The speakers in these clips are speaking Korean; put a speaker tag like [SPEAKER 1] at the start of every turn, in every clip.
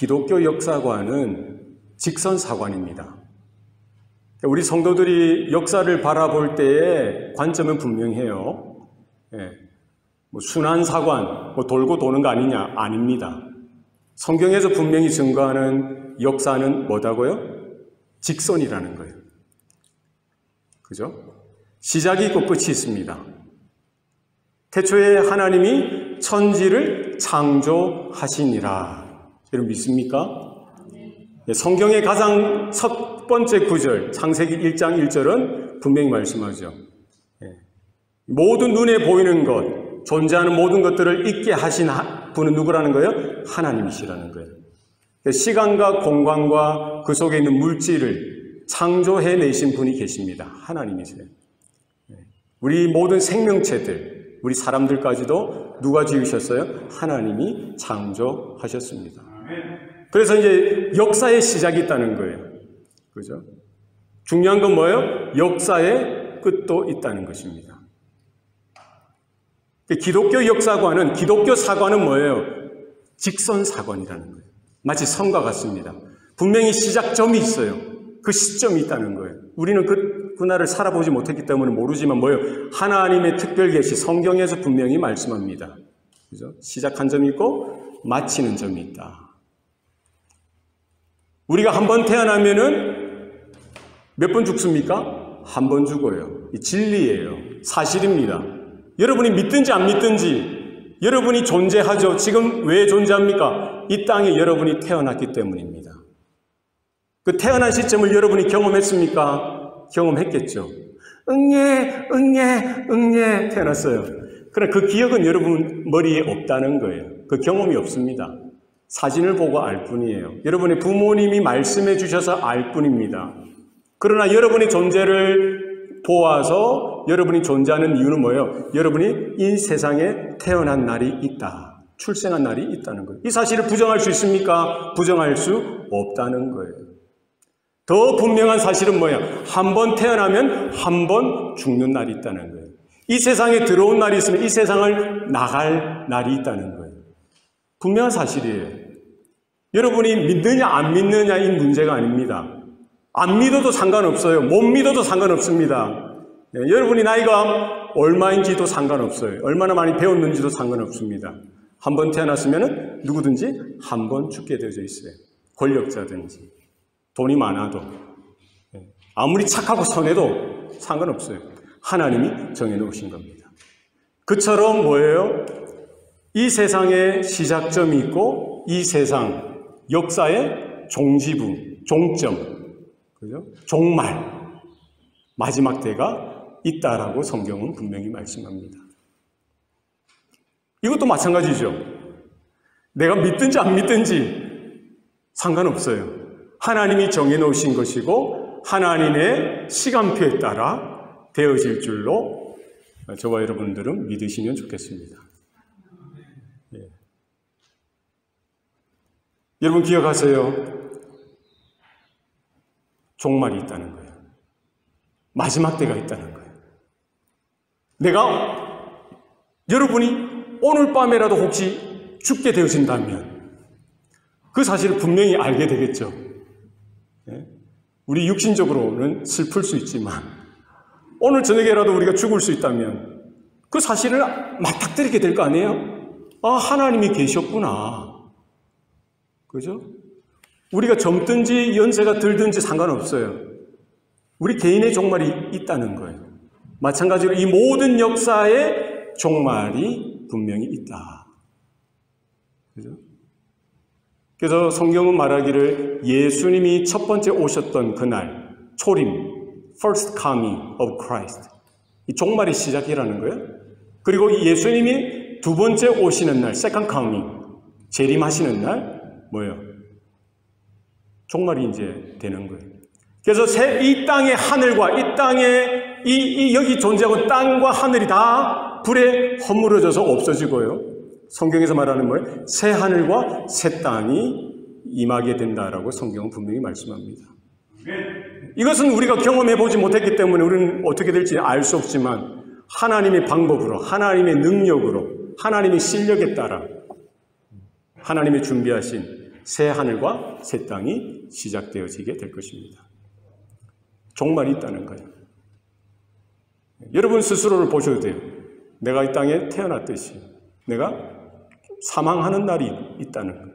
[SPEAKER 1] 기독교 역사관은 직선사관입니다. 우리 성도들이 역사를 바라볼 때의 관점은 분명해요. 순환사관, 돌고 도는 거 아니냐? 아닙니다. 성경에서 분명히 증거하는 역사는 뭐다고요? 직선이라는 거예요. 그죠? 시작이 있고 끝이 있습니다. 태초에 하나님이 천지를 창조하시니라. 여러분 믿습니까? 성경의 가장 첫 번째 구절, 창세기 1장 1절은 분명히 말씀하죠. 모든 눈에 보이는 것, 존재하는 모든 것들을 있게 하신 분은 누구라는 거예요? 하나님이시라는 거예요. 시간과 공간과 그 속에 있는 물질을 창조해내신 분이 계십니다. 하나님이세요. 우리 모든 생명체들, 우리 사람들까지도 누가 지으셨어요? 하나님이 창조하셨습니다. 그래서 이제 역사의 시작이 있다는 거예요. 그죠? 중요한 건 뭐예요? 역사의 끝도 있다는 것입니다. 기독교 역사관은, 기독교 사관은 뭐예요? 직선사관이라는 거예요. 마치 선과 같습니다. 분명히 시작점이 있어요. 그 시점이 있다는 거예요. 우리는 그날을 살아보지 못했기 때문에 모르지만 뭐예요? 하나님의 특별 계시, 성경에서 분명히 말씀합니다. 그죠? 시작한 점이 있고 마치는 점이 있다. 우리가 한 번 태어나면은 몇 번 죽습니까? 한 번 죽어요. 이 진리예요. 사실입니다. 여러분이 믿든지 안 믿든지 여러분이 존재하죠. 지금 왜 존재합니까? 이 땅에 여러분이 태어났기 때문입니다. 그 태어난 시점을 여러분이 경험했습니까? 경험했겠죠. 응예 태어났어요. 그러나 그 기억은 여러분 머리에 없다는 거예요. 그 경험이 없습니다. 사진을 보고 알 뿐이에요. 여러분의 부모님이 말씀해 주셔서 알 뿐입니다. 그러나 여러분의 존재를 보아서 여러분이 존재하는 이유는 뭐예요? 여러분이 이 세상에 태어난 날이 있다. 출생한 날이 있다는 거예요. 이 사실을 부정할 수 있습니까? 부정할 수 없다는 거예요. 더 분명한 사실은 뭐예요? 한 번 태어나면 한 번 죽는 날이 있다는 거예요. 이 세상에 들어온 날이 있으면 이 세상을 나갈 날이 있다는 거예요. 분명한 사실이에요. 여러분이 믿느냐 안 믿느냐 이 문제가 아닙니다. 안 믿어도 상관없어요. 못 믿어도 상관없습니다. 여러분이 나이가 얼마인지도 상관없어요. 얼마나 많이 배웠는지도 상관없습니다. 한 번 태어났으면 누구든지 한 번 죽게 되어져 있어요. 권력자든지 돈이 많아도 아무리 착하고 선해도 상관없어요. 하나님이 정해놓으신 겁니다. 그처럼 뭐예요? 이 세상에 시작점이 있고 이 세상 역사의 종지부, 종점, 그죠? 종말, 마지막 때가 있다라고 성경은 분명히 말씀합니다. 이것도 마찬가지죠. 내가 믿든지 안 믿든지 상관없어요. 하나님이 정해놓으신 것이고 하나님의 시간표에 따라 되어질 줄로 저와 여러분들은 믿으시면 좋겠습니다. 여러분 기억하세요. 종말이 있다는 거예요. 마지막 때가 있다는 거예요. 여러분이 오늘 밤에라도 혹시 죽게 되어진다면 그 사실을 분명히 알게 되겠죠. 우리 육신적으로는 슬플 수 있지만 오늘 저녁에라도 우리가 죽을 수 있다면 그 사실을 맞닥뜨리게 될 거 아니에요? 아, 하나님이 계셨구나. 그죠? 우리가 젊든지 연세가 들든지 상관없어요. 우리 개인의 종말이 있다는 거예요. 마찬가지로 이 모든 역사의 종말이 분명히 있다. 그죠? 그래서 성경은 말하기를 예수님이 첫 번째 오셨던 그날, 초림, first coming of Christ. 이 종말의 시작이라는 거예요. 그리고 예수님이 두 번째 오시는 날, second coming, 재림하시는 날, 뭐예요? 종말이 이제 되는 거예요. 그래서 이 땅의 하늘과 이 땅의 여기 존재하고 땅과 하늘이 다 불에 허물어져서 없어지고요. 성경에서 말하는 뭐예요? 새 하늘과 새 땅이 임하게 된다라고 성경은 분명히 말씀합니다. 이것은 우리가 경험해 보지 못했기 때문에 우리는 어떻게 될지 알 수 없지만 하나님의 방법으로, 하나님의 능력으로, 하나님의 실력에 따라 하나님이 준비하신 새 하늘과 새 땅이 시작되어지게 될 것입니다. 종말이 있다는 거예요. 여러분 스스로를 보셔도 돼요. 내가 이 땅에 태어났듯이 내가 사망하는 날이 있다는 거예요.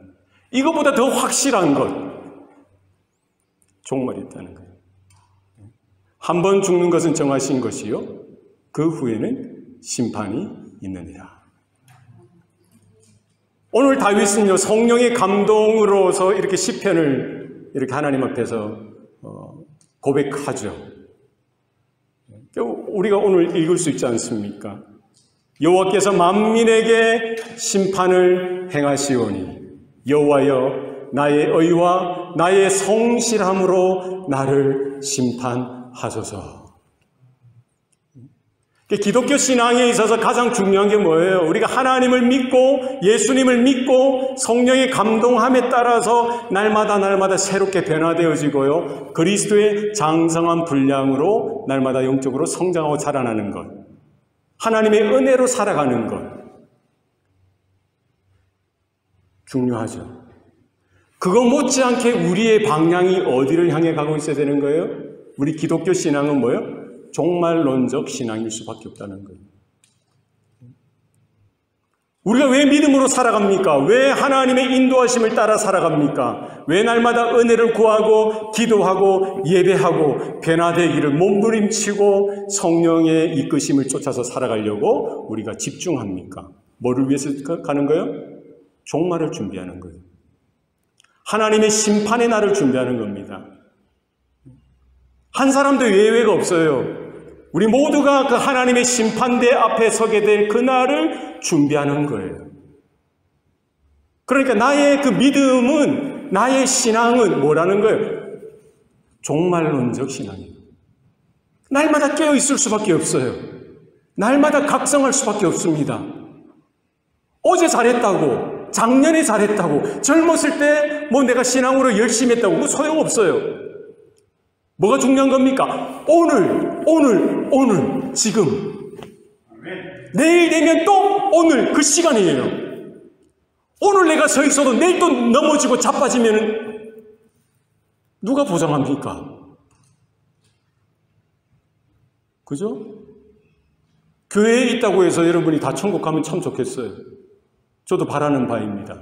[SPEAKER 1] 이것보다 더 확실한 것, 종말이 있다는 거예요. 한 번 죽는 것은 정하신 것이요 그 후에는 심판이 있느니라. 오늘 다윗은요 성령의 감동으로서 이렇게 시편을 이렇게 하나님 앞에서 고백하죠. 우리가 오늘 읽을 수 있지 않습니까? 여호와께서 만민에게 심판을 행하시오니 여호와여 나의 의와 나의 성실함으로 나를 심판하소서. 기독교 신앙에 있어서 가장 중요한 게 뭐예요? 우리가 하나님을 믿고 예수님을 믿고 성령의 감동함에 따라서 날마다 새롭게 변화되어지고요. 그리스도의 장성한 분량으로 날마다 영적으로 성장하고 자라나는 것. 하나님의 은혜로 살아가는 것. 중요하죠. 그거 못지않게 우리의 방향이 어디를 향해 가고 있어야 되는 거예요? 우리 기독교 신앙은 뭐예요? 종말론적 신앙일 수밖에 없다는 거예요. 우리가 왜 믿음으로 살아갑니까? 왜 하나님의 인도하심을 따라 살아갑니까? 왜 날마다 은혜를 구하고 기도하고 예배하고 변화되기를 몸부림치고 성령의 이끄심을 쫓아서 살아가려고 우리가 집중합니까? 뭐를 위해서 가는 거예요? 종말을 준비하는 거예요. 하나님의 심판의 날을 준비하는 겁니다. 한 사람도 예외가 없어요. 우리 모두가 그 하나님의 심판대 앞에 서게 될 그날을 준비하는 거예요. 그러니까 나의 그 믿음은, 나의 신앙은 뭐라는 거예요? 종말론적 신앙이에요. 날마다 깨어있을 수밖에 없어요. 날마다 각성할 수밖에 없습니다. 어제 잘했다고, 작년에 잘했다고, 젊었을 때 뭐 내가 신앙으로 열심히 했다고 그거 소용없어요. 뭐가 중요한 겁니까? 오늘, 지금. 내일 되면 또 오늘 그 시간이에요. 오늘 내가 서 있어도 내일 또 넘어지고 자빠지면 누가 보장합니까? 그죠? 교회에 있다고 해서 여러분이 다 천국 가면 참 좋겠어요. 저도 바라는 바입니다.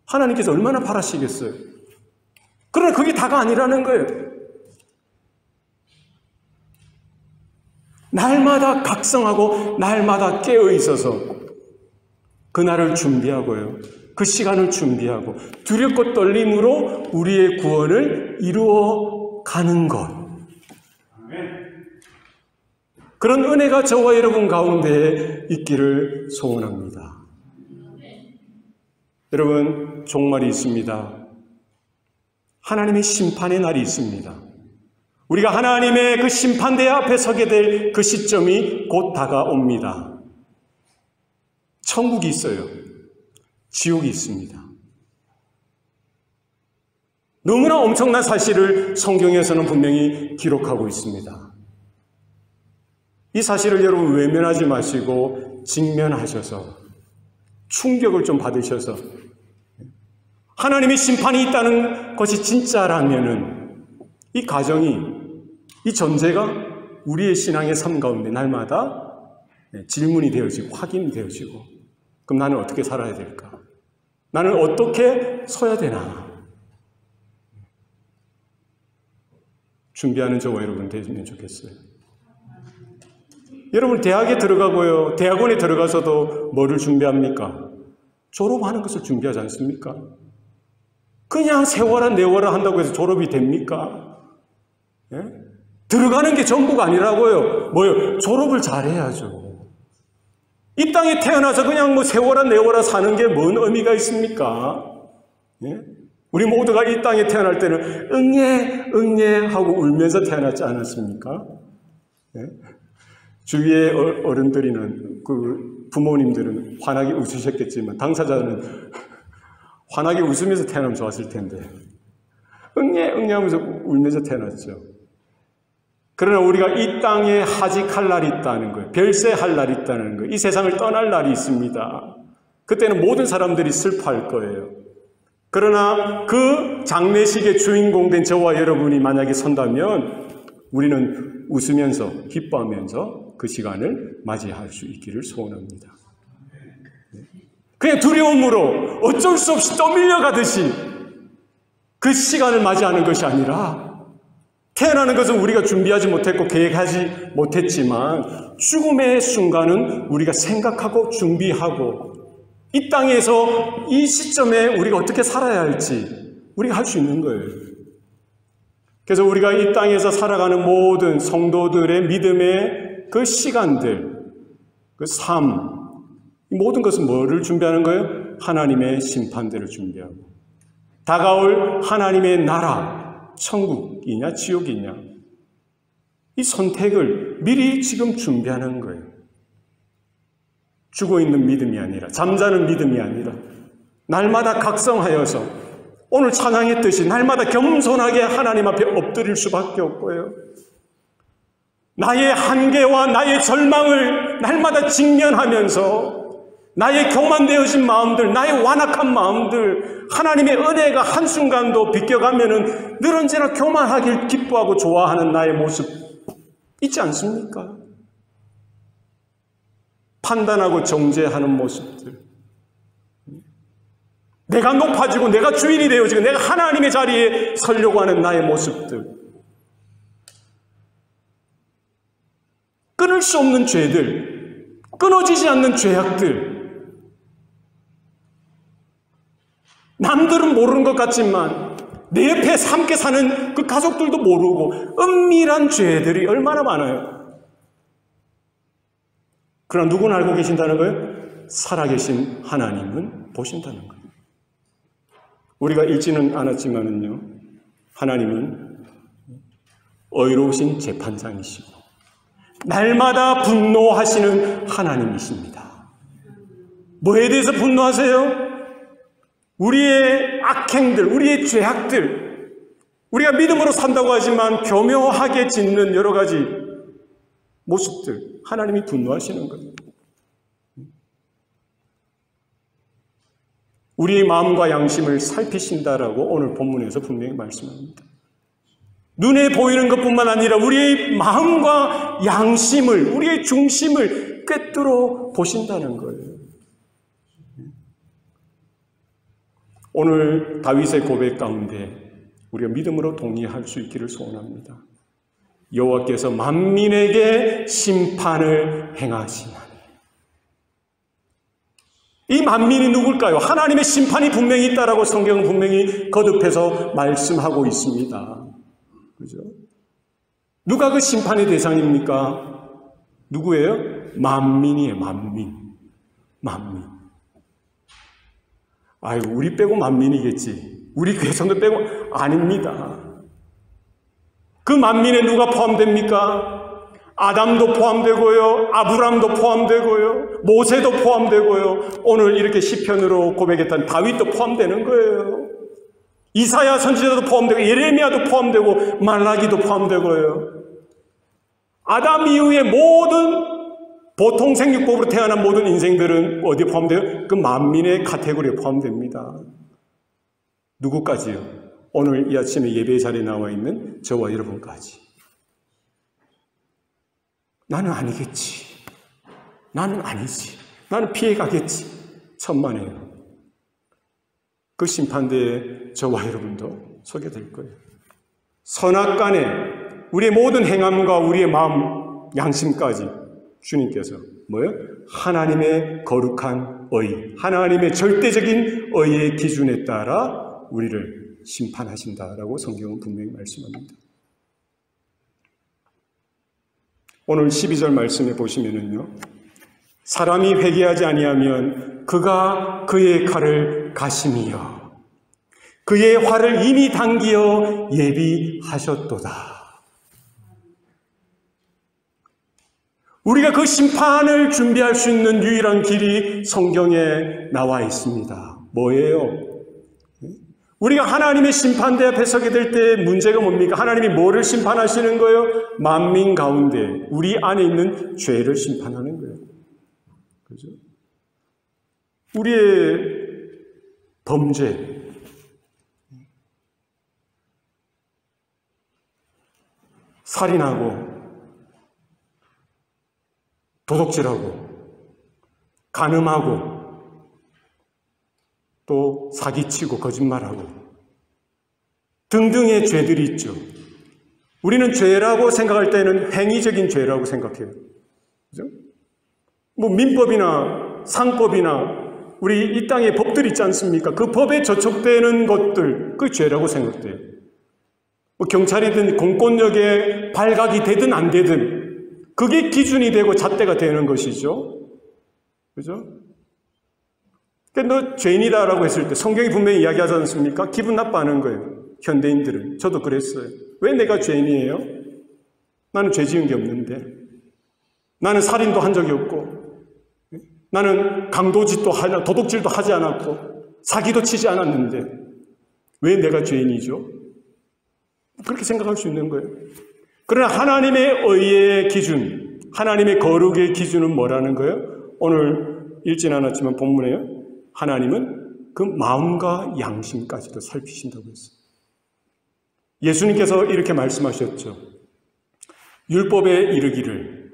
[SPEAKER 1] 하나님께서 얼마나 바라시겠어요? 그러나 그게 다가 아니라는 거예요. 날마다 각성하고 날마다 깨어 있어서 그날을 준비하고요. 그 시간을 준비하고 두렵고 떨림으로 우리의 구원을 이루어 가는 것. 그런 은혜가 저와 여러분 가운데 있기를 소원합니다. 여러분, 종말이 있습니다. 하나님의 심판의 날이 있습니다. 우리가 하나님의 그 심판대 앞에 서게 될 그 시점이 곧 다가옵니다. 천국이 있어요. 지옥이 있습니다. 너무나 엄청난 사실을 성경에서는 분명히 기록하고 있습니다. 이 사실을 여러분 외면하지 마시고 직면하셔서 충격을 좀 받으셔서 하나님의 심판이 있다는 것이 진짜라면은 이 가정이, 이 전제가 우리의 신앙의 삶 가운데 날마다 질문이 되어지고 확인되어지고, 그럼 나는 어떻게 살아야 될까? 나는 어떻게 서야 되나? 준비하는 저와 여러분 되시면 좋겠어요. 여러분 대학에 들어가고요, 대학원에 들어가서도 뭐를 준비합니까? 졸업하는 것을 준비하지 않습니까? 그냥 세워라 내워라 한다고 해서 졸업이 됩니까? 예? 들어가는 게 전부가 아니라고요. 뭐요? 졸업을 잘해야죠. 이 땅에 태어나서 그냥 뭐 세워라 내워라 사는 게 뭔 의미가 있습니까? 예? 우리 모두가 이 땅에 태어날 때는 응애 하고 울면서 태어났지 않았습니까? 예? 주위의 어른들이는, 그 부모님들은 환하게 웃으셨겠지만 당사자는 환하게 웃으면서 태어나면 좋았을 텐데 응애 하면서 울면서 태어났죠. 그러나 우리가 이 땅에 하직할 날이 있다는 거예요. 별세할 날이 있다는 거예요. 이 세상을 떠날 날이 있습니다. 그때는 모든 사람들이 슬퍼할 거예요. 그러나 그 장례식의 주인공 된 저와 여러분이 만약에 선다면 우리는 웃으면서 기뻐하면서 그 시간을 맞이할 수 있기를 소원합니다. 그냥 두려움으로 어쩔 수 없이 떠밀려가듯이 그 시간을 맞이하는 것이 아니라 태어나는 것은 우리가 준비하지 못했고 계획하지 못했지만 죽음의 순간은 우리가 생각하고 준비하고 이 땅에서 이 시점에 우리가 어떻게 살아야 할지 우리가 할 수 있는 거예요. 그래서 우리가 이 땅에서 살아가는 모든 성도들의 믿음의 그 시간들, 그 삶, 이 모든 것은 뭐를 준비하는 거예요? 하나님의 심판대를 준비하고 다가올 하나님의 나라, 천국이냐 지옥이냐 이 선택을 미리 지금 준비하는 거예요. 죽어있는 믿음이 아니라 잠자는 믿음이 아니라 날마다 각성하여서 오늘 찬양했듯이 날마다 겸손하게 하나님 앞에 엎드릴 수밖에 없고요. 나의 한계와 나의 절망을 날마다 직면하면서 나의 교만되어진 마음들, 나의 완악한 마음들, 하나님의 은혜가 한순간도 비껴가면은 늘 언제나 교만하길 기뻐하고 좋아하는 나의 모습 있지 않습니까? 판단하고 정죄하는 모습들. 내가 높아지고 내가 주인이 되어지고 내가 하나님의 자리에 서려고 하는 나의 모습들. 끊을 수 없는 죄들, 끊어지지 않는 죄악들. 남들은 모르는 것 같지만 내 옆에 함께 사는 그 가족들도 모르고 은밀한 죄들이 얼마나 많아요. 그러나 누구는 알고 계신다는 거예요? 살아계신 하나님은 보신다는 거예요. 우리가 읽지는 않았지만은요, 하나님은 의로우신 재판장이시고 날마다 분노하시는 하나님이십니다. 뭐에 대해서 분노하세요? 우리의 악행들, 우리의 죄악들, 우리가 믿음으로 산다고 하지만 교묘하게 짓는 여러 가지 모습들, 하나님이 분노하시는 거예요. 우리의 마음과 양심을 살피신다라고 오늘 본문에서 분명히 말씀합니다. 눈에 보이는 것뿐만 아니라 우리의 마음과 양심을, 우리의 중심을 꿰뚫어 보신다는 거예요. 오늘 다윗의 고백 가운데 우리가 믿음으로 동의할 수 있기를 소원합니다. 여호와께서 만민에게 심판을 행하시나니. 이 만민이 누굴까요? 하나님의 심판이 분명히 있다라고 성경은 분명히 거듭해서 말씀하고 있습니다. 그죠? 누가 그 심판의 대상입니까? 누구예요? 만민이에요. 만민. 아유, 우리 빼고 만민이겠지. 우리 교회 성도 빼고 아닙니다. 그 만민에 누가 포함됩니까? 아담도 포함되고요, 아브람도 포함되고요, 모세도 포함되고요, 오늘 이렇게 시편으로 고백했던 다윗도 포함되는 거예요. 이사야 선지자도 포함되고 예레미야도 포함되고 말라기도 포함되고요. 아담 이후의 모든 보통 생육법으로 태어난 모든 인생들은 어디에 포함돼요? 그 만민의 카테고리에 포함됩니다. 누구까지요? 오늘 이 아침에 예배 자리에 나와 있는 저와 여러분까지. 나는 아니겠지. 나는 아니지. 나는 피해가겠지. 천만에요. 그 심판대에 저와 여러분도 서게 될 거예요. 선악간에 우리의 모든 행함과 우리의 마음, 양심까지 주님께서 뭐예요? 하나님의 거룩한 의, 하나님의 절대적인 의의 기준에 따라 우리를 심판하신다라고 성경은 분명히 말씀합니다. 오늘 12절 말씀에 보시면은요, 사람이 회개하지 아니하면 그가 그의 칼을 가심이여 그의 활을 이미 당기어 예비하셨도다. 우리가 그 심판을 준비할 수 있는 유일한 길이 성경에 나와 있습니다. 뭐예요? 우리가 하나님의 심판대 앞에 서게 될 때 문제가 뭡니까? 하나님이 뭐를 심판하시는 거예요? 만민 가운데 우리 안에 있는 죄를 심판하는 거예요. 그죠? 우리의 범죄, 살인하고 도둑질하고 간음하고 또 사기치고 거짓말하고 등등의 죄들이 있죠. 우리는 죄라고 생각할 때는 행위적인 죄라고 생각해요. 그죠? 뭐 민법이나 상법이나 우리 이 땅에 법들이 있지 않습니까? 그 법에 저촉되는 것들, 그 죄라고 생각돼요. 뭐 경찰이든 공권력에 발각이 되든 안 되든 그게 기준이 되고 잣대가 되는 것이죠. 그죠? 그러니까 너 죄인이다라고 했을 때 성경이 분명히 이야기하지 않습니까? 기분 나빠하는 거예요. 현대인들은. 저도 그랬어요. 왜 내가 죄인이에요? 나는 죄 지은 게 없는데. 나는 살인도 한 적이 없고 나는 강도짓도 도둑질도 하지 않았고 사기도 치지 않았는데 왜 내가 죄인이죠? 그렇게 생각할 수 있는 거예요. 그러나 하나님의 의의 기준, 하나님의 거룩의 기준은 뭐라는 거예요? 오늘 읽진 않았지만 본문에요. 하나님은 그 마음과 양심까지도 살피신다고 했어요. 예수님께서 이렇게 말씀하셨죠. 율법에 이르기를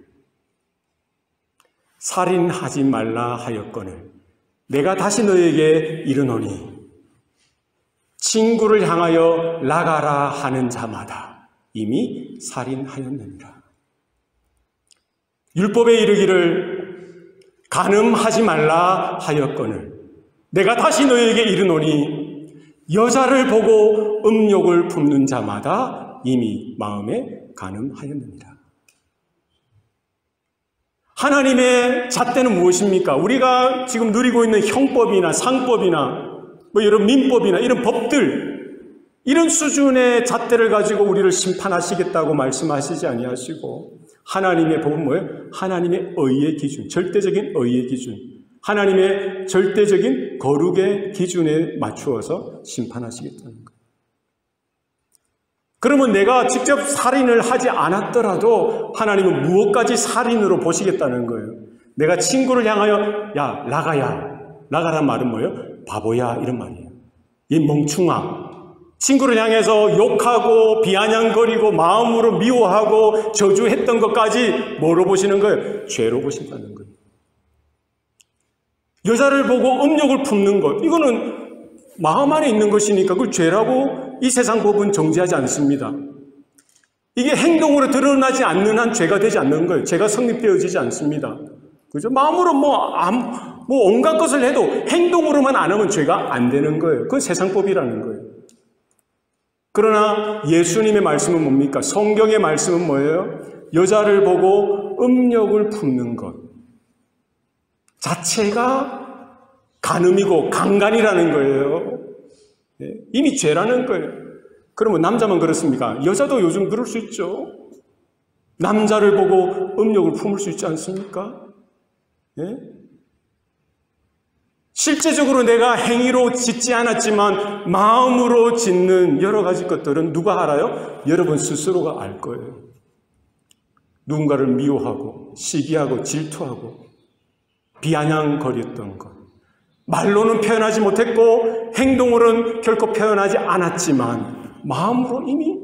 [SPEAKER 1] 살인하지 말라 하였거늘 내가 다시 너에게 이르노니 친구를 향하여 나가라 하는 자마다 이미 살인하였느니라. 율법에 이르기를 간음하지 말라 하였거늘 내가 다시 너에게 이르노니 여자를 보고 음욕을 품는 자마다 이미 마음에 간음하였느니라. 하나님의 잣대는 무엇입니까? 우리가 지금 누리고 있는 형법이나 상법이나 뭐 이런 민법이나 이런 법들, 이런 수준의 잣대를 가지고 우리를 심판하시겠다고 말씀하시지 아니하시고 하나님의 법은 뭐예요? 하나님의 의의 기준, 절대적인 의의 기준, 하나님의 절대적인 거룩의 기준에 맞추어서 심판하시겠다는 거예요. 그러면 내가 직접 살인을 하지 않았더라도 하나님은 무엇까지 살인으로 보시겠다는 거예요. 내가 친구를 향하여 야 나가란 말은 뭐예요? 바보야 이런 말이에요. 이 멍충아. 친구를 향해서 욕하고 비아냥거리고 마음으로 미워하고 저주했던 것까지 뭐로 보시는 거예요? 죄로 보신다는 거예요. 여자를 보고 음욕을 품는 것, 이거는 마음 안에 있는 것이니까 그걸 죄라고 이 세상 법은 정죄하지 않습니다. 이게 행동으로 드러나지 않는 한 죄가 되지 않는 거예요. 죄가 성립되어지지 않습니다. 그죠? 마음으로 온갖 것을 해도 행동으로만 안 하면 죄가 안 되는 거예요. 그건 세상법이라는 거예요. 그러나 예수님의 말씀은 뭡니까? 성경의 말씀은 뭐예요? 여자를 보고 음욕을 품는 것 자체가 간음이고 강간이라는 거예요. 이미 죄라는 거예요. 그러면 남자만 그렇습니까? 여자도 요즘 그럴 수 있죠. 남자를 보고 음욕을 품을 수 있지 않습니까? 예? 실제적으로 내가 행위로 짓지 않았지만 마음으로 짓는 여러 가지 것들은 누가 알아요? 여러분 스스로가 알 거예요. 누군가를 미워하고 시기하고 질투하고 비아냥거렸던 것. 말로는 표현하지 못했고 행동으로는 결코 표현하지 않았지만 마음으로 이미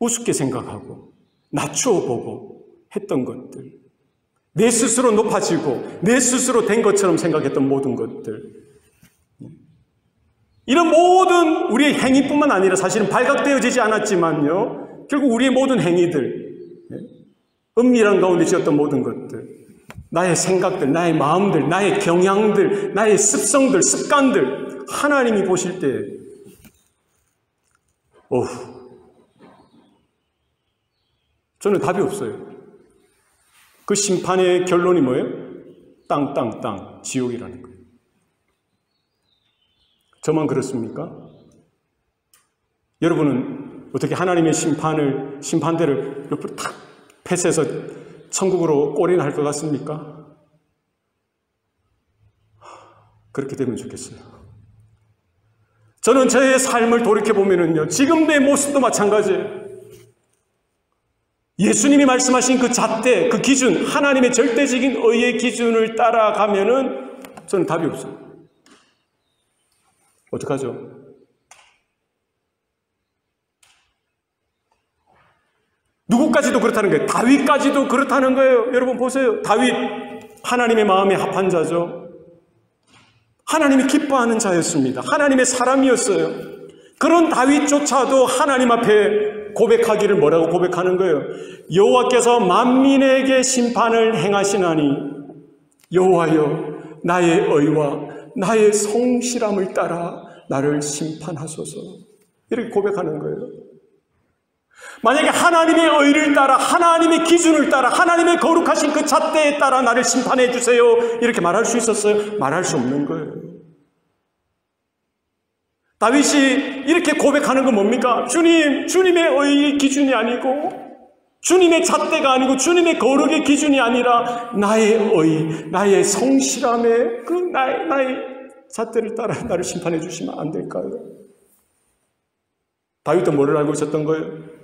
[SPEAKER 1] 우습게 생각하고 낮추어 보고 했던 것들. 내 스스로 높아지고 내 스스로 된 것처럼 생각했던 모든 것들. 이런 모든 우리의 행위뿐만 아니라 사실은 발각되어지지 않았지만요. 결국 우리의 모든 행위들, 은밀한 가운데 지었던 모든 것들, 나의 생각들, 나의 마음들, 나의 경향들, 나의 습성들, 습관들, 하나님이 보실 때 저는 답이 없어요. 그 심판의 결론이 뭐예요? 땅, 지옥이라는 거예요. 저만 그렇습니까? 여러분은 어떻게 하나님의 심판대를 옆으로 탁 패스해서 천국으로 꼬리나 할 것 같습니까? 그렇게 되면 좋겠어요. 저는 저의 삶을 돌이켜보면요. 지금 내 모습도 마찬가지예요. 예수님이 말씀하신 그 잣대, 그 기준, 하나님의 절대적인 의의 기준을 따라가면은 저는 답이 없어요. 어떡하죠? 누구까지도 그렇다는 거예요. 다윗까지도 그렇다는 거예요. 여러분 보세요. 다윗 하나님의 마음에 합한 자죠. 하나님이 기뻐하는 자였습니다. 하나님의 사람이었어요. 그런 다윗조차도 하나님 앞에 고백하기를 뭐라고 고백하는 거예요? 여호와께서 만민에게 심판을 행하시나니 여호와여 나의 의와 나의 성실함을 따라 나를 심판하소서. 이렇게 고백하는 거예요. 만약에 하나님의 의를 따라 하나님의 기준을 따라 하나님의 거룩하신 그 잣대에 따라 나를 심판해 주세요 이렇게 말할 수 있었어요? 말할 수 없는 거예요. 다윗이 이렇게 고백하는 건 뭡니까? 주님의 의의 기준이 아니고 주님의 잣대가 아니고 주님의 거룩의 기준이 아니라 나의 의, 나의 성실함의 그 나의 잣대를 따라 나를 심판해 주시면 안 될까요? 다윗도 뭐를 알고 있었던 거예요?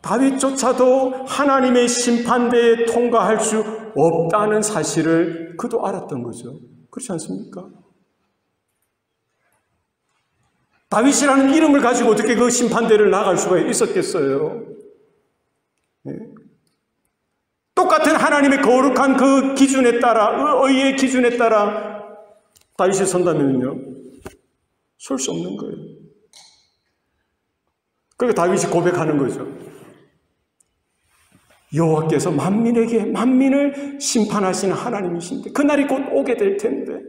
[SPEAKER 1] 다윗조차도 하나님의 심판대에 통과할 수 없다는 사실을 그도 알았던 거죠. 그렇지 않습니까? 다윗이라는 이름을 가지고 어떻게 그 심판대를 나갈 수가 있었겠어요? 네. 똑같은 하나님의 거룩한 그 기준에 따라, 의의 기준에 따라 다윗이 선다면요, 설 수 없는 거예요. 그러니까 다윗이 고백하는 거죠. 여호와께서 만민을 심판하시는 하나님이신데 그날이 곧 오게 될 텐데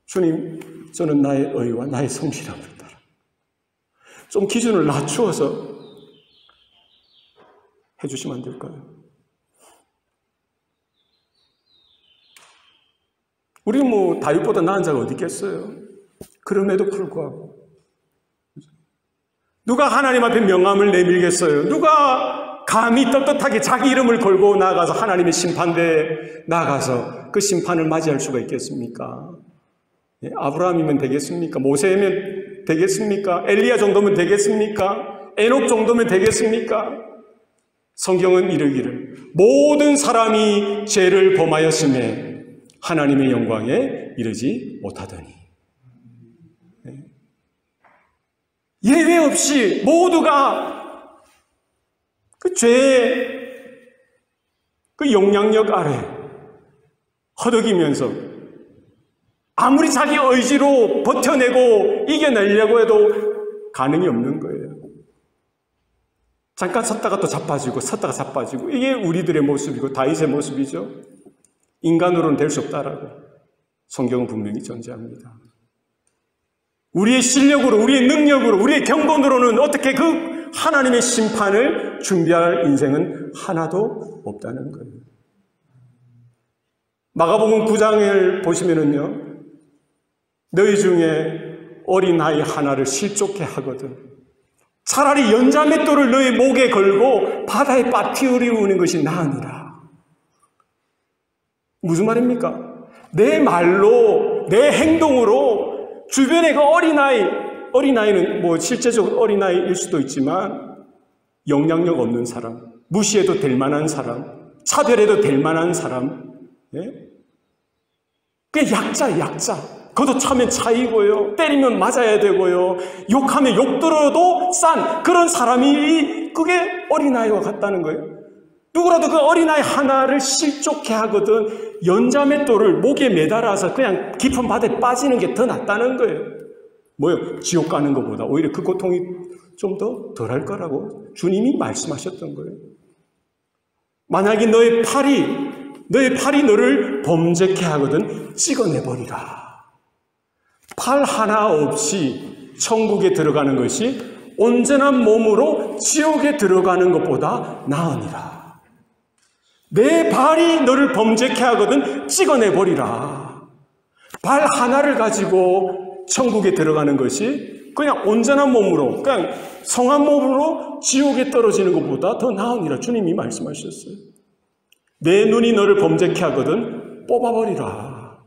[SPEAKER 1] 주님, 저는 나의 의와 나의 성실함을 따라 좀 기준을 낮추어서 해주시면 안 될까요? 우리는 뭐 다윗보다 나은 자가 어디 있겠어요? 그럼에도 불구하고 누가 하나님 앞에 명함을 내밀겠어요? 누가 감히 떳떳하게 자기 이름을 걸고 나아가서 하나님의 심판대에 나아가서 그 심판을 맞이할 수가 있겠습니까? 아브라함이면 되겠습니까? 모세면 되겠습니까? 엘리야 정도면 되겠습니까? 에녹 정도면 되겠습니까? 성경은 이르기를 모든 사람이 죄를 범하였음에 하나님의 영광에 이르지 못하더니 예외 없이 모두가 그 죄의 그 영향력 아래 허덕이면서 아무리 자기 의지로 버텨내고 이겨내려고 해도 가능이 없는 거예요. 잠깐 섰다가 또 자빠지고 섰다가 자빠지고 이게 우리들의 모습이고 다윗의 모습이죠. 인간으로는 될 수 없다라고 성경은 분명히 전제합니다. 우리의 실력으로, 우리의 능력으로, 우리의 경건으로는 어떻게 그 하나님의 심판을 준비할 인생은 하나도 없다는 거예요. 마가복음 9장을 보시면은요, 너희 중에 어린아이 하나를 실족해 하거든 차라리 연자맷돌을 너희 목에 걸고 바다에 빠뜨리우는 것이 나으니라. 무슨 말입니까? 내 말로, 내 행동으로 주변에 그 어린아이는 뭐 실제적으로 어린아이일 수도 있지만 영향력 없는 사람, 무시해도 될 만한 사람, 차별해도 될 만한 사람, 예? 그게 약자. 그것도 차면 차이고요. 때리면 맞아야 되고요. 욕하면 욕 들어도 싼 그런 사람이 그게 어린아이와 같다는 거예요. 누구라도 그 어린아이 하나를 실족해 하거든 연자맷돌을 목에 매달아서 그냥 깊은 바다에 빠지는 게 더 낫다는 거예요. 뭐요? 지옥 가는 것보다 오히려 그 고통이 좀 더 덜할 거라고 주님이 말씀하셨던 거예요. 만약에 너의 팔이 너를 범죄케 하거든 찍어내버리라. 팔 하나 없이 천국에 들어가는 것이 온전한 몸으로 지옥에 들어가는 것보다 나으니라. 내 발이 너를 범죄케 하거든 찍어내버리라. 발 하나를 가지고 천국에 들어가는 것이 그냥 온전한 몸으로, 그냥 성한 몸으로 지옥에 떨어지는 것보다 더 나으니라. 주님이 말씀하셨어요. 내 눈이 너를 범죄케 하거든 뽑아버리라.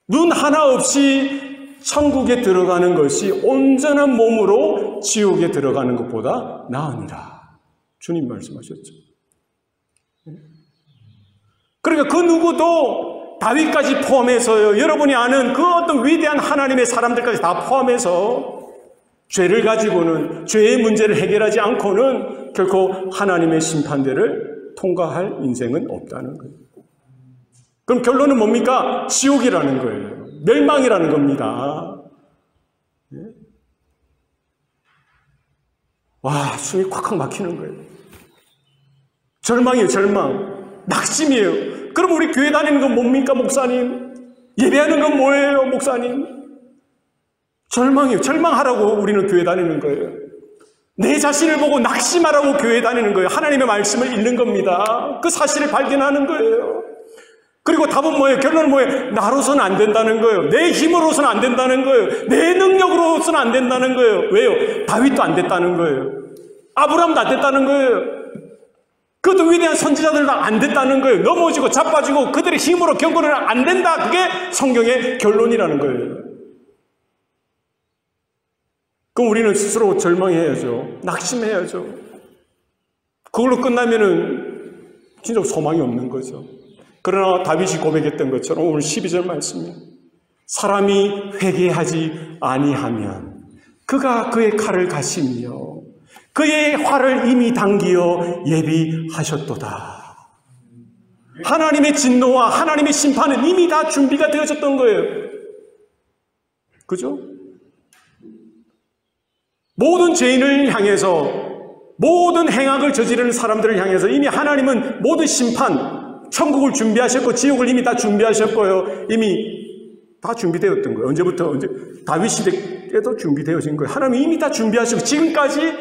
[SPEAKER 1] 눈 하나 없이 천국에 들어가는 것이 온전한 몸으로 지옥에 들어가는 것보다 나으니라. 주님 말씀하셨죠. 그러니까 그 누구도 다윗까지 포함해서요, 여러분이 아는 그 어떤 위대한 하나님의 사람들까지 다 포함해서 죄를 가지고는 죄의 문제를 해결하지 않고는 결코 하나님의 심판대를 통과할 인생은 없다는 거예요. 그럼 결론은 뭡니까? 지옥이라는 거예요. 멸망이라는 겁니다. 와, 숨이 콱콱 막히는 거예요. 절망이에요, 절망. 낙심이에요. 그럼 우리 교회 다니는 건 뭡니까, 목사님? 예배하는 건 뭐예요, 목사님? 절망이에요. 절망하라고 우리는 교회 다니는 거예요. 내 자신을 보고 낙심하라고 교회 다니는 거예요. 하나님의 말씀을 읽는 겁니다. 그 사실을 발견하는 거예요. 그리고 답은 뭐예요? 결론은 뭐예요? 나로서는 안 된다는 거예요. 내 힘으로서는 안 된다는 거예요. 내 능력으로서는 안 된다는 거예요. 왜요? 다윗도 안 됐다는 거예요. 아브라함도 안 됐다는 거예요. 그것도 위대한 선지자들도 안 됐다는 거예요. 넘어지고 자빠지고 그들의 힘으로 경고는 안 된다. 그게 성경의 결론이라는 거예요. 그럼 우리는 스스로 절망해야죠. 낙심해야죠. 그걸로 끝나면은 진짜 소망이 없는 거죠. 그러나 다윗이 고백했던 것처럼 오늘 12절 말씀이에요. 사람이 회개하지 아니하면 그가 그의 칼을 가시며 그의 활을 이미 당기어 예비하셨도다. 하나님의 진노와 하나님의 심판은 이미 다 준비가 되어졌던 거예요. 그죠? 모든 죄인을 향해서, 모든 행악을 저지르는 사람들을 향해서 이미 하나님은 모든 심판, 천국을 준비하셨고 지옥을 이미 다 준비하셨고요. 이미 다 준비되었던 거예요. 언제부터? 다윗 시대 때도 준비되어진 거예요. 하나님이 이미 다 준비하시고 지금까지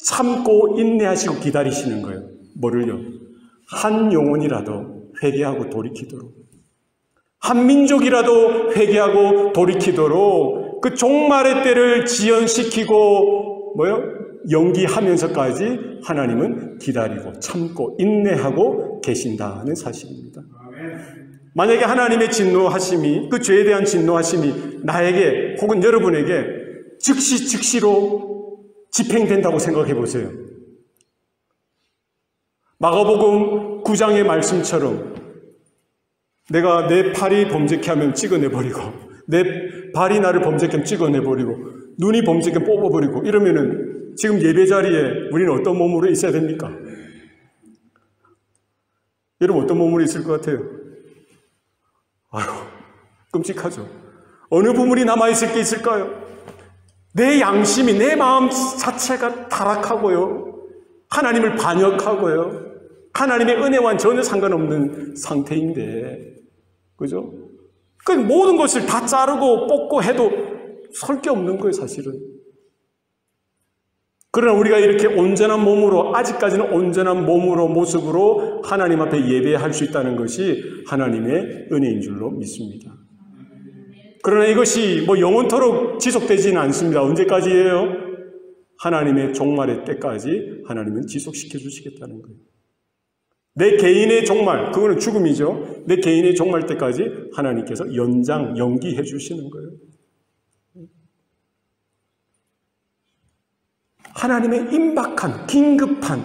[SPEAKER 1] 참고 인내하시고 기다리시는 거예요. 뭐를요? 한 영혼이라도 회개하고 돌이키도록, 한 민족이라도 회개하고 돌이키도록 그 종말의 때를 지연시키고 연기하면서까지 하나님은 기다리고 참고 인내하고 계신다는 사실입니다. 만약에 하나님의 진노하심이, 그 죄에 대한 진노하심이 나에게 혹은 여러분에게 즉시로 집행된다고 생각해 보세요. 마가복음 9장의 말씀처럼 내가 내 팔이 범죄케 하면 찍어내버리고, 내 발이 나를 범죄케 하면 찍어내버리고, 눈이 범죄케 하면 뽑아버리고, 이러면은 지금 예배 자리에 우리는 어떤 몸으로 있어야 됩니까? 여러분 어떤 몸으로 있을 것 같아요? 아유, 끔찍하죠. 어느 부분이 남아있을 게 있을까요? 내 양심이, 내 마음 자체가 타락하고요. 하나님을 반역하고요. 하나님의 은혜와는 전혀 상관없는 상태인데, 그죠? 그 모든 것을 다 자르고 뽑고 해도 설 게 없는 거예요, 사실은. 그러나 우리가 이렇게 온전한 몸으로, 아직까지는 온전한 몸으로, 모습으로 하나님 앞에 예배할 수 있다는 것이 하나님의 은혜인 줄로 믿습니다. 그러나 이것이 영원토록 지속되지는 않습니다. 언제까지예요? 하나님의 종말의 때까지 하나님은 지속시켜 주시겠다는 거예요. 내 개인의 종말, 그거는 죽음이죠. 내 개인의 종말 때까지 하나님께서 연기해 주시는 거예요. 하나님의 임박한, 긴급한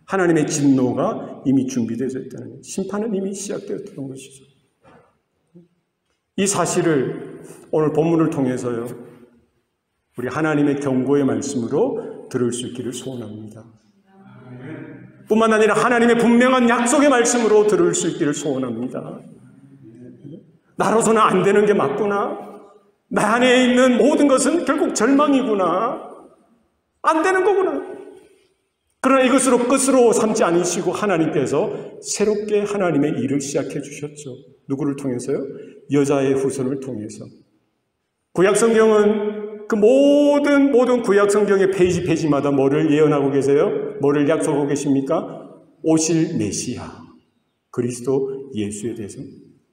[SPEAKER 1] 하나님의 진노가 이미 준비되어 있다는 거예요. 심판은 이미 시작되었던 것이죠. 이 사실을 오늘 본문을 통해서요, 우리 하나님의 경고의 말씀으로 들을 수 있기를 소원합니다. 뿐만 아니라 하나님의 분명한 약속의 말씀으로 들을 수 있기를 소원합니다. 나로서는 안 되는 게 맞구나. 나 안에 있는 모든 것은 결국 절망이구나. 안 되는 거구나. 그러나 이것으로 끝으로 삼지 않으시고 하나님께서 새롭게 하나님의 일을 시작해 주셨죠. 누구를 통해서요? 여자의 후손을 통해서. 구약성경은 그 모든 구약성경의 페이지마다 뭐를 예언하고 계세요? 뭐를 약속하고 계십니까? 오실 메시아, 그리스도 예수에 대해서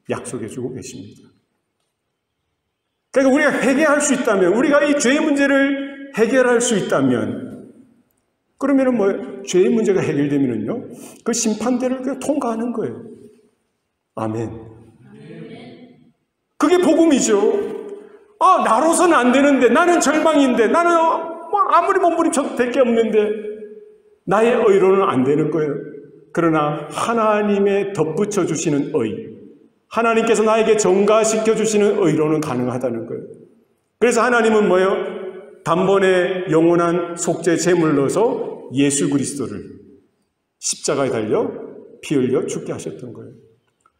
[SPEAKER 1] 약속해 주고 계십니다. 그러니까 우리가 회개할 수 있다면, 우리가 이 죄의 문제를 해결할 수 있다면, 그러면은 죄의 문제가 해결되면은요, 그 심판대를 그냥 통과하는 거예요. 아멘. 그게 복음이죠. 나로서는 안 되는데, 나는 절망인데, 나는 아무리 몸부림쳐도 될 게 없는데, 나의 의로는 안 되는 거예요. 그러나 하나님의 덧붙여 주시는 의, 하나님께서 나에게 전가시켜 주시는 의로는 가능하다는 거예요. 그래서 하나님은 단번에 영원한 속죄 제물로서 예수 그리스도를 십자가에 달려 피 흘려 죽게 하셨던 거예요.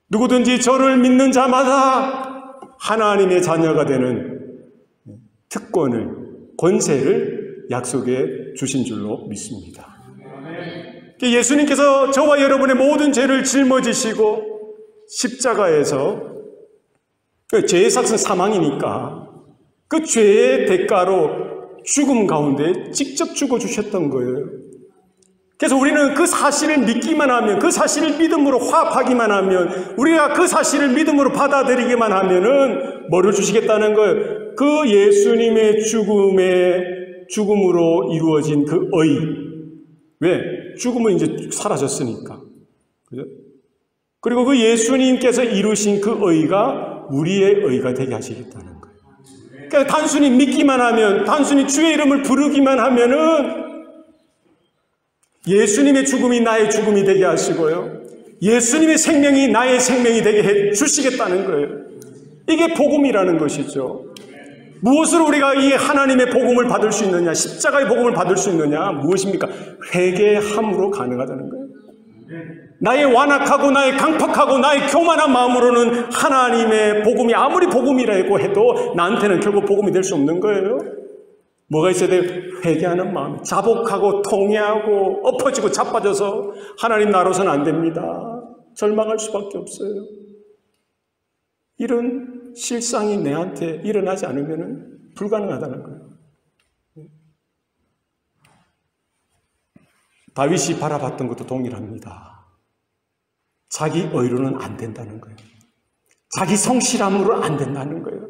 [SPEAKER 1] 누구든지 저를 믿는 자마다 하나님의 자녀가 되는 특권을, 권세를 약속해 주신 줄로 믿습니다. 예수님께서 저와 여러분의 모든 죄를 짊어지시고 십자가에서 죄의 삭은 사망이니까 그 죄의 대가로 죽음 가운데 직접 죽어주셨던 거예요. 그래서 우리는 그 사실을 믿기만 하면, 그 사실을 믿음으로 화합하기만 하면, 우리가 그 사실을 믿음으로 받아들이기만 하면은 뭐를 주시겠다는 거예요? 그 예수님의 죽음으로 이루어진 그 의. 왜? 죽음은 이제 사라졌으니까. 그죠? 그리고 그 예수님께서 이루신 그 의가 우리의 의가 되게 하시겠다는 거예요. 그러니까 단순히 믿기만 하면, 단순히 주의 이름을 부르기만 하면은 예수님의 죽음이 나의 죽음이 되게 하시고요, 예수님의 생명이 나의 생명이 되게 해 주시겠다는 거예요. 이게 복음이라는 것이죠. 무엇으로 우리가 이 하나님의 복음을 받을 수 있느냐, 십자가의 복음을 받을 수 있느냐, 무엇입니까? 회개함으로 가능하다는 거예요. 나의 완악하고 나의 강팍하고 나의 교만한 마음으로는 하나님의 복음이 아무리 복음이라고 해도 나한테는 결국 복음이 될 수 없는 거예요. 뭐가 있어야 돼요? 회개하는 마음, 자복하고 통회하고 엎어지고 자빠져서 하나님 나로서는 안 됩니다. 절망할 수밖에 없어요. 이런 실상이 내한테 일어나지 않으면 불가능하다는 거예요. 다윗이 바라봤던 것도 동일합니다. 자기 의로는 안 된다는 거예요. 자기 성실함으로 안 된다는 거예요.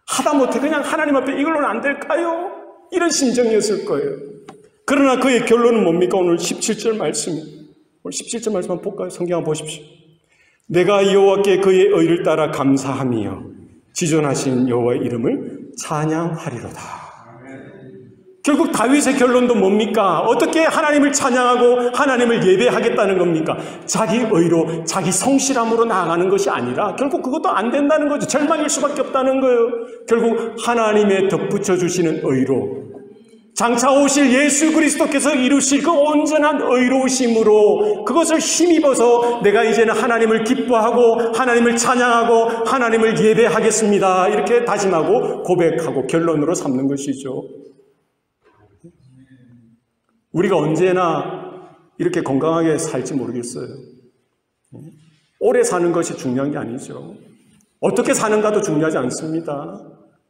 [SPEAKER 1] 하다못해 그냥 하나님 앞에 이걸로는 안 될까요? 이런 심정이었을 거예요. 그러나 그의 결론은 뭡니까? 오늘 17절 말씀. 오늘 17절 말씀 한번 볼까요? 성경 한번 보십시오. 내가 여호와께 그의 의를 따라 감사하며 지존하신 여호와의 이름을 찬양하리로다. 결국 다윗의 결론도 뭡니까? 어떻게 하나님을 찬양하고 하나님을 예배하겠다는 겁니까? 자기 의로, 자기 성실함으로 나아가는 것이 아니라 결국 그것도 안 된다는 거죠. 절망일 수밖에 없다는 거예요. 결국 하나님의 덧붙여 주시는 의로, 장차 오실 예수 그리스도께서 이루실 그 온전한 의로우심으로 그것을 힘입어서 내가 이제는 하나님을 기뻐하고 하나님을 찬양하고 하나님을 예배하겠습니다. 이렇게 다짐하고 고백하고 결론으로 삼는 것이죠. 우리가 언제나 이렇게 건강하게 살지 모르겠어요. 오래 사는 것이 중요한 게 아니죠. 어떻게 사는가도 중요하지 않습니다.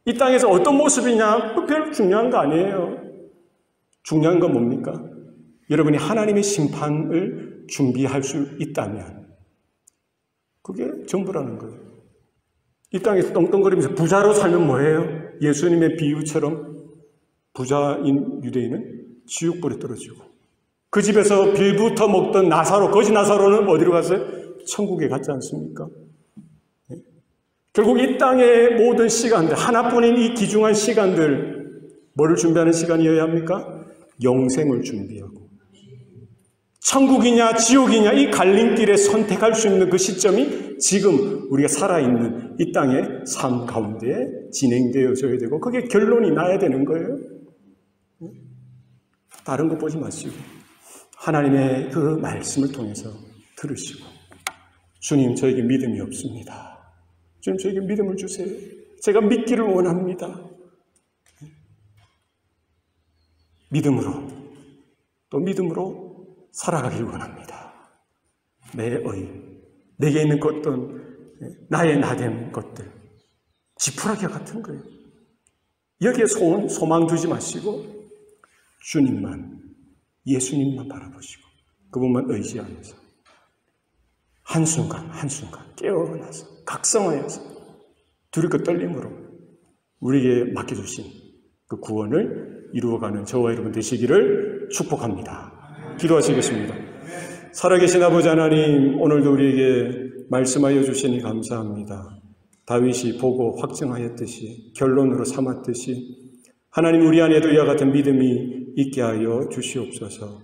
[SPEAKER 1] 이 땅에서 어떤 모습이냐, 별로 중요한 거 아니에요. 중요한 건 뭡니까? 여러분이 하나님의 심판을 준비할 수 있다면 그게 전부라는 거예요. 이 땅에서 떵떵거리면서 부자로 살면 뭐예요? 예수님의 비유처럼 부자인 유대인은 지옥불에 떨어지고, 그 집에서 빌부터 먹던 나사로, 거지 나사로는 어디로 갔어요? 천국에 갔지 않습니까? 결국 이 땅의 모든 시간들, 하나뿐인 이 귀중한 시간들, 뭐를 준비하는 시간이어야 합니까? 영생을 준비하고, 천국이냐 지옥이냐 이 갈림길에 선택할 수 있는 그 시점이 지금 우리가 살아있는 이 땅의 삶 가운데 진행되어져야 되고, 그게 결론이 나야 되는 거예요. 다른 거 보지 마시고 하나님의 그 말씀을 통해서 들으시고, 주님 저에게 믿음이 없습니다. 주님 저에게 믿음을 주세요. 제가 믿기를 원합니다. 믿음으로, 또 믿음으로 살아가기를 원합니다. 내 의, 내게 있는 그 어떤 나의 나된 것들, 지푸라기 같은 거예요. 여기에 소망 두지 마시고 주님만, 예수님만 바라보시고 그분만 의지하면서 한순간 한순간 깨어나서 각성하여서 두렵고 떨림으로 우리에게 맡겨주신 그 구원을 이루어가는 저와 여러분 되시기를 축복합니다. 기도하시겠습니다. 살아계신 아버지 하나님, 오늘도 우리에게 말씀하여 주시니 감사합니다. 다윗이 보고 확증하였듯이, 결론으로 삼았듯이 하나님 우리 안에도 이와 같은 믿음이 있게 하여 주시옵소서.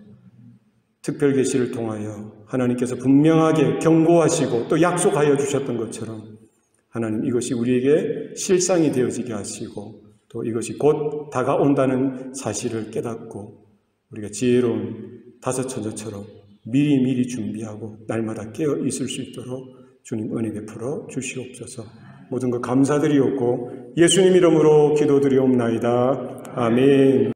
[SPEAKER 1] 특별 계시를 통하여 하나님께서 분명하게 경고하시고 또 약속하여 주셨던 것처럼 하나님 이것이 우리에게 실상이 되어지게 하시고 또 이것이 곧 다가온다는 사실을 깨닫고 우리가 지혜로운 다섯 처녀처럼 미리미리 준비하고 날마다 깨어 있을 수 있도록 주님 은혜 베풀어 주시옵소서. 모든 것 감사드리옵고 예수님 이름으로 기도드리옵나이다. 아멘.